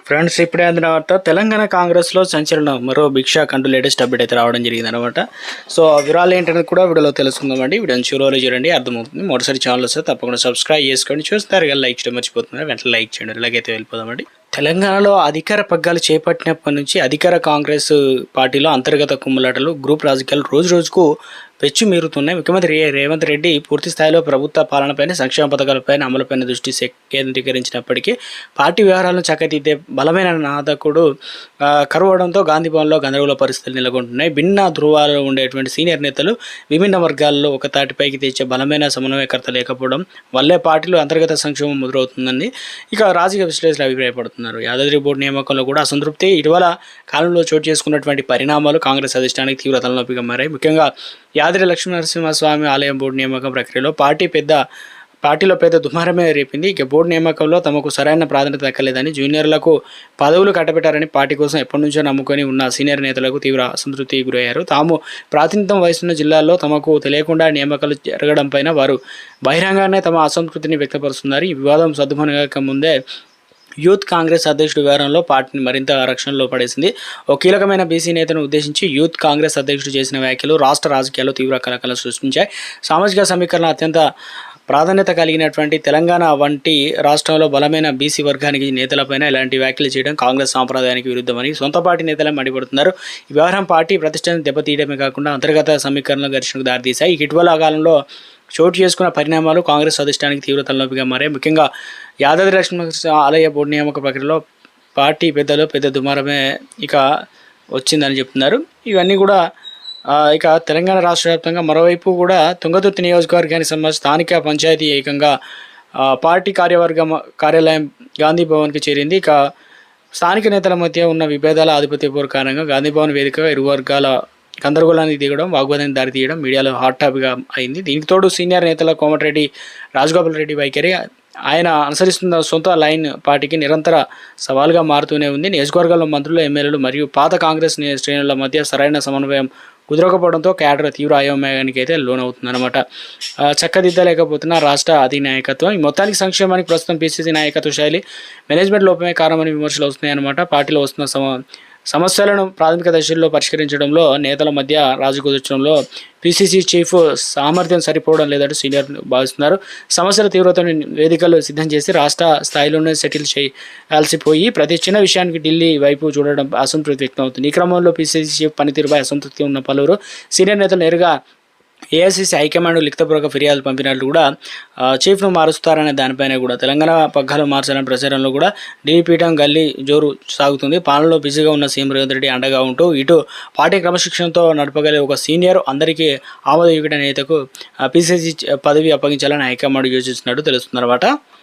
Friends, ఇప్పుడే అందిన వార్త తెలంగాణ కాంగ్రెస్లో సంచలనం మరో భిక్షా కంటూ లేటెస్ట్ అప్డేట్ అయితే రావడం జరిగింది అనమాట. సో ఆ వివరాలు ఏంటనేది కూడా వీడియోలో తెలుసుకుందామండి. వీడియోని చివరిలో చూడండి, అర్థమవుతుంది. మొదటిసారి ఛానల్ వస్తే తప్పకుండా సబ్స్క్రైబ్ చేసుకోండి. చూస్తారు కదా, లైక్ చేయడం మర్చిపోతున్నారు, వెంటనే లైక్ చేయండి. ఇలాగైతే వెళ్ళిపోదామండి. తెలంగాణలో అధికార పగ్గాలు చేపట్టినప్పటి నుంచి అధికార కాంగ్రెస్ పార్టీలో అంతర్గత కుమ్ములాటలు, గ్రూప్ రాజకీయాలు రోజు రోజుకు పెచ్చు మీరుతున్నాయి. ముఖ్యమంత్రి రేవంత్ రెడ్డి పూర్తి స్థాయిలో ప్రభుత్వ పాలనపైన, సంక్షేమ పథకాలపైన అమలుపైన దృష్టి కేంద్రీకరించినప్పటికీ పార్టీ వ్యవహారాలను చక్కదిద్దే బలమైన నాయకుడు కరువడంతో గాంధీ భవన్లో గందరగోళ పరిస్థితులు నెలకొంటున్నాయి. భిన్న ధృవాలు ఉండేటువంటి సీనియర్ నేతలు విభిన్న వర్గాల్లో ఒక తాటిపైకి తెచ్చే బలమైన సమన్వయకర్త లేకపోవడం వల్లే పార్టీలో అంతర్గత సంక్షేమం మొదలవుతుందని ఇక రాజకీయ విశ్లేషకులు అభిప్రాయపడుతున్నారు. యాదాద్రి బోర్డు నియామకంలో కూడా అసంతృప్తి ఇటీవల కాలంలో చోటు చేసుకున్నటువంటి పరిణామాలు కాంగ్రెస్ అధిష్టానానికి తీవ్ర తలనొప్పిగా మారాయి. ముఖ్యంగా యాదాద్రి లక్ష్మీనరసింహస్వామి ఆలయం బోర్డు నియామకం ప్రక్రియలో పార్టీలో పెద్ద దుమారమే రేపింది. ఇక బోర్డు నియామకంలో తమకు సరైన ప్రాధాన్యత దక్కలేదని, జూనియర్లకు పదవులు కట్టబెట్టారని పార్టీ కోసం ఎప్పటి నుంచో నమ్ముకొని ఉన్న సీనియర్ నేతలకు తీవ్ర అసంతృప్తికి గురయ్యారు. తాము ప్రాతినిధ్యం వహిస్తున్న జిల్లాల్లో తమకు తెలియకుండా నియామకాలు జరగడంపైన వారు బహిరంగానే తమ అసంతృప్తిని వ్యక్తపరుస్తున్నారు. ఈ వివాదం సద్దుమణగక ముందే యూత్ కాంగ్రెస్ అధ్యక్షుడి వ్యవహారంలో పార్టీని మరింత రక్షణలో పడేసింది. ఓ కీలకమైన బీసీ నేతను ఉద్దేశించి యూత్ కాంగ్రెస్ అధ్యక్షుడు చేసిన వ్యాఖ్యలు రాష్ట్ర రాజకీయాల్లో తీవ్ర కలకలం సృష్టించాయి. సామాజిక సమీకరణ అత్యంత ప్రాధాన్యత కలిగినటువంటి తెలంగాణ వంటి రాష్ట్రంలో బలమైన బీసీ వర్గానికి నేతలపైన ఇలాంటి వ్యాఖ్యలు చేయడం కాంగ్రెస్ సాంప్రదాయానికి విరుద్ధమని సొంత పార్టీ నేతలే మండిపడుతున్నారు. ఈ వ్యవహారం పార్టీ ప్రతిష్టను దెబ్బతీయడమే కాకుండా అంతర్గత సమీకరణల ఘర్షణకు దారితీశాయి. ఇటీవల కాలంలో చోటు చేసుకున్న పరిణామాలు కాంగ్రెస్ అధిష్టానానికి తీవ్ర తలనొప్పిగా మారాయి. ముఖ్యంగా యాదాద్రి లక్ష్మీ ఆలయ బోర్డు నియామక ప్రక్రియలో పార్టీ పెద్ద దుమారమే ఇక వచ్చిందని చెప్తున్నారు. ఇవన్నీ కూడా ఇక తెలంగాణ రాష్ట్ర వ్యాప్తంగా మరోవైపు కూడా తుంగతుర్తి నియోజకవర్గానికి సంబంధించి స్థానిక పంచాయతీ ఏకంగా పార్టీ కార్యాలయం గాంధీ భవన్కి చేరింది. ఇక స్థానిక నేతల మధ్య ఉన్న విభేదాల ఆధిపత్యపూర్వ కారణంగా గాంధీ భవన్ వేదికగా ఇరు వర్గాల గందరగోళానికి దిగడం, వాగ్వాదానికి దారితీయడం మీడియాలో హాట్ టాపిక్గా అయింది. దీనికి తోడు సీనియర్ నేతల కోమటిరెడ్డి రాజగోపాల్ రెడ్డి వైఖరి ఆయన అనుసరిస్తున్న సొంత లైన్ పార్టీకి నిరంతర సవాల్గా మారుతూనే ఉంది. నియోజకవర్గాల్లో మంత్రులు, ఎమ్మెల్యేలు మరియు పాత కాంగ్రెస్ శ్రేణుల మధ్య సరైన సమన్వయం కుదరకపోవడంతో క్యాడర్ తీవ్ర అయోమయానికి అయితే లోనవుతుందన్నమాట. చక్కదిద్దలేకపోతున్న రాష్ట్ర అధినాయకత్వం. ఈ మొత్తానికి సంక్షేమానికి ప్రస్తుతం పీసీసీ నాయకత్వ శైలి, మేనేజ్మెంట్ లోపమే కారణమని విమర్శలు వస్తున్నాయన్నమాట. పార్టీలో వస్తున్న సమస్యలను ప్రాథమిక దశల్లో పరిష్కరించడంలో, నేతల మధ్య రాజీ కుదర్చడంలో పీసీసీ చీఫ్ సామర్థ్యం సరిపోవడం లేదంటూ సీనియర్ భావిస్తున్నారు. సమస్యల తీవ్రతను వేదికలు సిద్ధం చేసి రాష్ట్ర స్థాయిలోనే సెటిల్ చేయాల్సిపోయి ప్రతి చిన్న విషయానికి ఢిల్లీ వైపు చూడడం అసంతృప్తి వ్యక్తం అవుతుంది. ఈ క్రమంలో పీసీసీ చీఫ్ పనితీరుపై అసంతృప్తి ఉన్న పలువురు సీనియర్ నేతలు నేరుగా ఏఐసీసీ హైకమాండ్ లిఖితపూర్వక ఫిర్యాదులు పంపినట్లు కూడా చీఫ్ను మారుస్తారనే దానిపైన కూడా తెలంగాణ పగ్గాలు మార్చాలనే ప్రచారంలో కూడా ఢిల్లీ పీఠం గల్లీ జోరు సాగుతుంది. పాలనలో బిజీగా ఉన్న సీఎం రేవంత్ రెడ్డి అండగా ఉంటూ ఇటు పార్టీ క్రమశిక్షణతో నడపగలిగే ఒక సీనియర్, అందరికీ ఆమోదయోగ్యుడైన నేతకు పీసీసీ పదవి అప్పగించాలని హైకమాండ్ యోచిస్తున్నట్టు తెలుస్తుందన్నమాట.